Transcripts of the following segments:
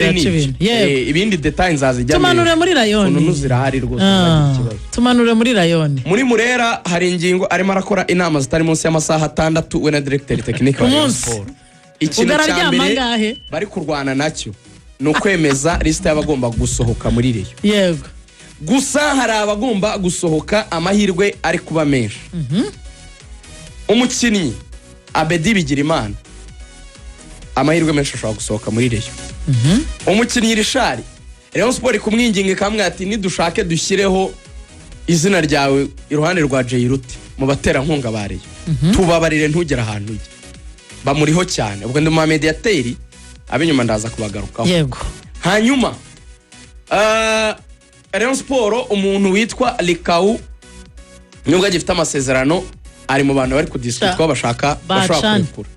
ibindi details azijya tumanure muri rayoni umuntu zirahari rwose tumanure muri rayoni muri Murera hari ingingo arimo arakora inama zitari munsi y'amasaha 6 we na directeur technique wa sport ikintu cyambere bari kurwana nacyo no kwemeza liste y'abagomba gusohoka muri reyo yego gusa hari abagomba gusohoka amahirwe ari kuba menshi umukinnyi Abedi Bigirimana amahirwe menshi ashobora gusohoka muri reyo umukinnyi Rishari Rayon Sport kumwinginga kamwe ati nidushake dushyireho izina ryawe iruhande rwa Jairuti mu batera nkunga ba reyo tubabarire ntugera ahantu ujye bamuriho cyane ubwo ndi mu mediateri abinyuma ndaza kubagarukaho yego hanyuma Rayon Sport umuntu witwa Likau nubwo agifite amasezerano ari mu bantu bari kudiscuta bashaka kurekura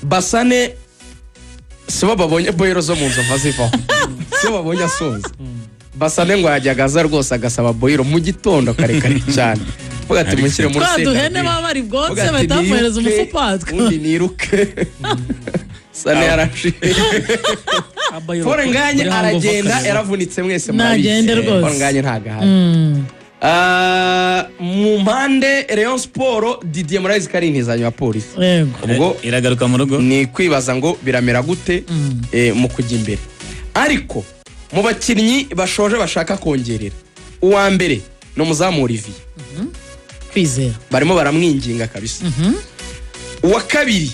Basane sibo babonye boyero zo mu nzu vazivaho sibo babonye asoza Basane ngo yajyagaza rwose agasaba boyero mu gitondo karekare cyane vuga ati mushyire muri senda duhene baba bari bwose batamuhereza umufupatwa undi niruke Sane yaraciye Fore Nganye aragenda yaravunitse mwese nagende rwose Fore Nganye ntagahari mu mpande Rayon Sport Didier Moraes karintizanya wa polisi ubwo iragaruka mu rugo ni kwibaza ngo biramera gute mu kujya imbere ariko mu bakinnyi bashoje bashaka kongerera uwa mbere no muzamu Olivier kwizera barimo baramwinginga kabisa uwa kabiri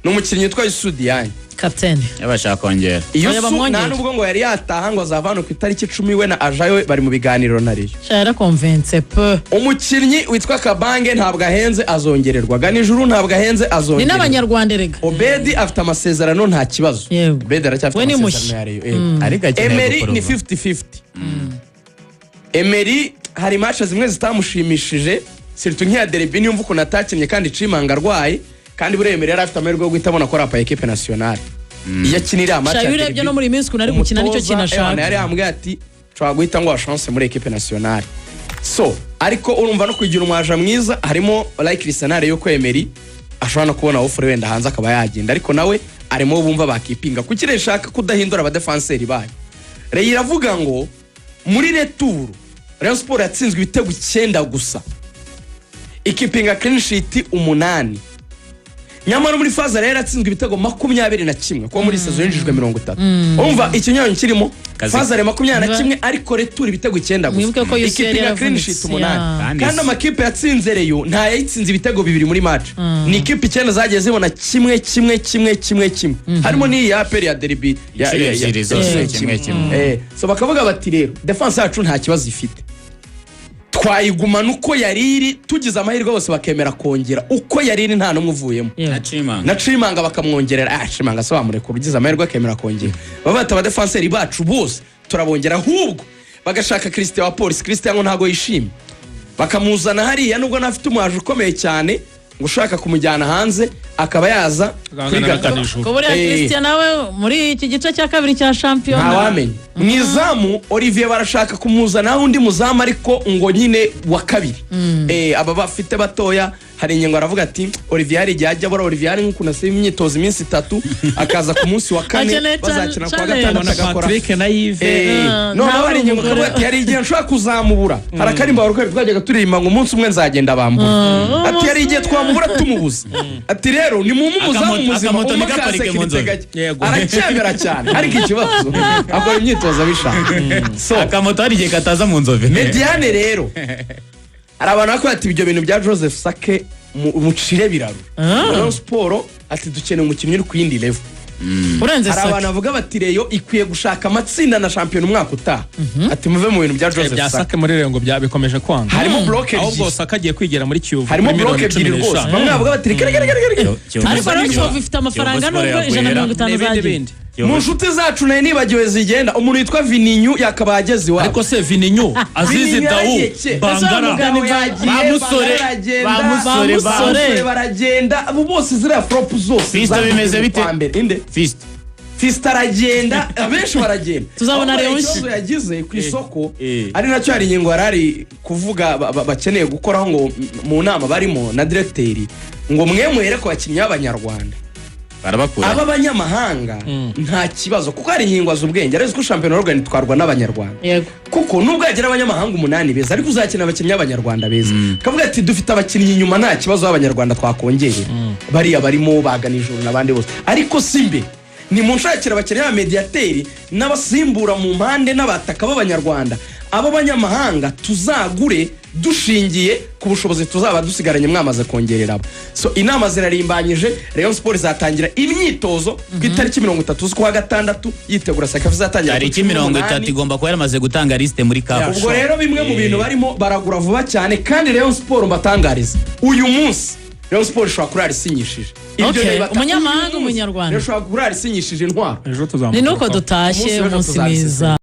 no mukinnyi twa Yusudiani kapiteni yabashaka kongera Yusu nta nubwo ngo yari yataha ngo azavana ku itariki 10 we na Ajayo bari mu biganiro na Reyo cyara convince peu umukinnyi witwa Kabange ntabwo ahenze azongererwa Ganijuru ntabwo ahenze azongerwa ni n'abanyarwanda rega Obedi afite amasezerano nta kibazo Obedi aracyafite amasezerano ya Reyo ariko Emery ni 50-50 Emery hari match zimwe zitamushimishije surtout nk'iya derby niyo mvuko natakinnye kandi Cimanga arwaye kandi buremere yari afite amahirwe yo guhitabona ko rapa equipe nationale yakinira amacha cyari urebye no muri minsi kunari gukina nicyo kinashaka yari ambwiye ati twa guhita ngo chance muri equipe nationale so ariko urumva no kugira umwaja mwiza harimo like lisanare yo kwemeri ashobora no kubona offer wenda hanze akaba yagenda ariko nawe arimo bumva bakipinga kukire shaka kudahindura aba defenseur bayo Reyo iravuga ngo muri retour Rayon Sport yatsinzwe ibitego 9 gusa ikipinga clean sheet 8 nyamara muri faza rero atsinzwe ibitego 21 ko muri saison yinjijwe 30 umva ikinyonyo kirimo faza re 21 ariko retour ibitego 9 gusa ikipinga clean sheet 8 kandi amakipe yatsinze Reyo nta yayitsinze ibitego 2 muri match ni ikipe 9 zagiye zibona kimwe harimo ni ya peri ya derby ya so bakavuga bati rero defense yacu nta kibazo ifite twayigumana uko yariri tugize amahirwe bose bakemera kongera uko yariri nta numwe uvuyemo na Cimanga bakamwongerera Cimanga so bamure ko bigize amahirwe akemera kongera babata aba defenseur bacu bose turabongera ahubwo bagashaka Christian wa Police Christian ngo ntago yishimye bakamuzana hariya nubwo nafite umwaje ukomeye cyane ngo ushaka kumujyana hanze akaba yaza ko buriya Christian nawe muri iki gice cya kabiri cya champion ntawamenye mwizamu Olivier barashaka kumuzana undi muzamu ariko ngo nyine wa kabiri aba bafite batoya hari inyengo aravuga ati Olivier ari jya bora Olivier ari nk'uko nase imyitozo iminsi 3 akaza ku munsi wa 4 bazakina kwa gatanu agakora Patrick na Yves no hari inyengo akavuga ati yari igihe nshaka kuzamubura harakarimba baruko twajyaga turirimba ngo umunsi umwe nzagenda bambura ati yari igihe twamubura tumubuza ati rero ni mu muzamu muzima umukase kibitegaje aracyemera cyane ariko ikibazo akora imyitozo abishaka so akamoto hari igihe kataza mu nzove Mediane rero arabana ko ati ibyo bintu bya Joseph Sake mucire biraro Rayon Sport ati dukeneye umukinnyi uri ku yindi level urenze Sake arabana avuga bati Reyo ikwiye gushaka amatsinda na champion umwaka utaha ati muve mu bintu bya Joseph Sake muri Reyo ngo bikomeje kwanga harimo block ahubwo Sake agiye kwigira muri Kiyovu harimo block ebyiri rwose bamwe bavuga bati reka ariko Kiyovu ifite amafaranga nubwo 150 zagiye mu nshuti zacu nayo nibagiwe zigenda umuntu witwa Vininyu yakabageze iwabo ariko se Vininyu Azizi Dau Bangara bamusore baragenda abo bose zira flop zose Fisto bimeze bite inde Fisto aragenda abenshi baragenda tuzabona Reyo yagize ku isoko ari nacyo hari inyengo yarari kuvuga bakeneye gukoraho ngo mu nama barimo na directeur ngo mwe muhere ko bakinnyi b'abanyarwanda barabakura aba banyamahanga nta kibazo kuko hari inkingo z'ubwenge ariko ko shampiyona y'u Rwanda itwarwa n'abanyarwanda yego kuko nubwo yagira abanyamahanga 8 beza ariko uzakina abakinnyi b'abanyarwanda beza kavuga ati dufite abakinnyi inyuma nta kibazo b'abanyarwanda twakongerera bariya barimo bagana ijuru n'abandi bose ariko simbe ni munshakira abakinnyi ba mediateri n'abasimbura mu mpande n'abataka b'abanyarwanda abo banyamahanga tuzagure dushingiye ku bushobozi tuzaba dusigaranye mwamaze kongerera abo so inama zirarimbanyije Rayon Sport izatangira imyitozo ku itariki 30 z'ukwa gatandatu yitegura Sekafa izatangira tariki 30 igomba kuba yaramaze gutanga liste muri CAF ubwo rero bimwe mu bintu barimo baragura vuba cyane kandi Rayon Sport mbatangariza uyu munsi Rayon Sport ishobora kurara isinyishije umunyamahanga umunyarwanda ishobora kurara isinyishije intwaro ejo tuzamuka ni nuko dutashye umunsi mwiza